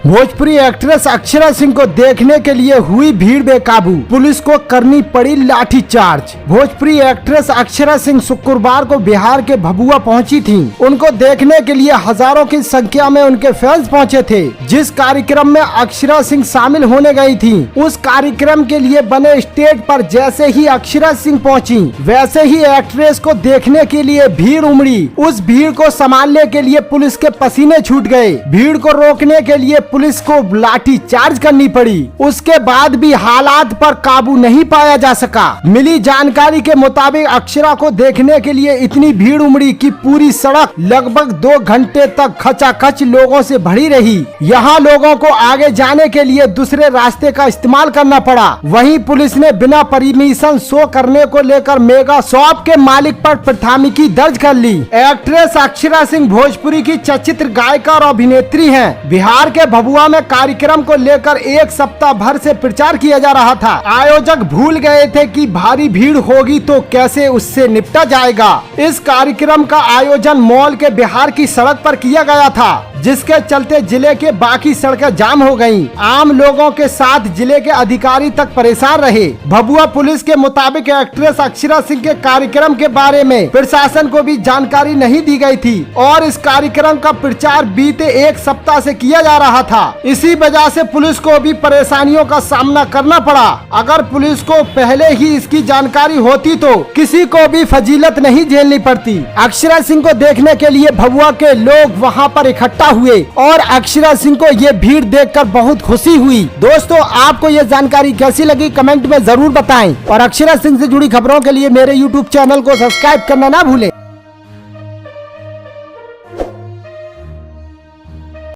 Bhojpuri actress Akshara Singh को देखने के लिए हुई भीड़ बेकाबू, पुलिस को करनी पड़ी लाठीचार्ज। भोजपुरी एक्ट्रेस अक्षरा सिंह शुक्रवार को बिहार के भभुआ पहुंची थीं। उनको देखने के लिए हजारों की संख्या में उनके फैंस पहुंचे थे। जिस कार्यक्रम में अक्षरा सिंह शामिल होने गई थीं, उस कार्यक्रम के लिए बने स्टेज पर जैसे ही अक्षरा सिंह पहुंची, वैसे ही एक्ट्रेस को देखने के लिए भीड़ उमड़ी। उस भीड़ को संभालने के लिए पुलिस के पसीने छूट गए। भीड़ को रोकने के लिए पुलिस को लाठी चार्ज करनी पड़ी। उसके बाद भी हालात पर काबू नहीं पाया जा सका। मिली जानकारी के मुताबिक अक्षरा को देखने के लिए इतनी भीड़ उमड़ी कि पूरी सड़क लगभग 2 घंटे तक खचाखच लोगों से भरी रही। यहाँ लोगों को आगे जाने के लिए दूसरे रास्ते का इस्तेमाल करना पड़ा। वहीं पुलिस ने बिना परमिशन शो करने को लेकर मेगा शॉप के मालिक पर प्राथमिकी दर्ज कर ली। एक्ट्रेस अक्षरा सिंह भोजपुरी की चलचित्र गायिका और अभिनेत्री हैं। बिहार के भभुआ में कार्यक्रम को लेकर एक सप्ताह भर से प्रचार किया जा रहा था। आयोजक भूल गए थे कि भारी भीड़ होगी तो कैसे उससे निपटा जाएगा। इस कार्यक्रम का आयोजन मॉल के बिहार की सड़क पर किया गया था, जिसके चलते जिले के बाकी सड़कें जाम हो गयी। आम लोगों के साथ जिले के अधिकारी तक परेशान रहे। भभुआ पुलिस के मुताबिक एक्ट्रेस अक्षरा सिंह के कार्यक्रम के बारे में प्रशासन को भी जानकारी नहीं दी गई थी और इस कार्यक्रम का प्रचार बीते एक सप्ताह से किया जा रहा था। इसी वजह से पुलिस को भी परेशानियों का सामना करना पड़ा। अगर पुलिस को पहले ही इसकी जानकारी होती तो किसी को भी फजीलत नहीं झेलनी पड़ती। अक्षरा सिंह को देखने के लिए भभुआ के लोग वहां पर इकट्ठा हुए और अक्षरा सिंह को ये भीड़ देखकर बहुत खुशी हुई। दोस्तों, आपको ये जानकारी कैसी लगी कमेंट में जरूर बताएं और अक्षरा सिंह से जुड़ी खबरों के लिए मेरे YouTube चैनल को सब्सक्राइब करना ना भूलें।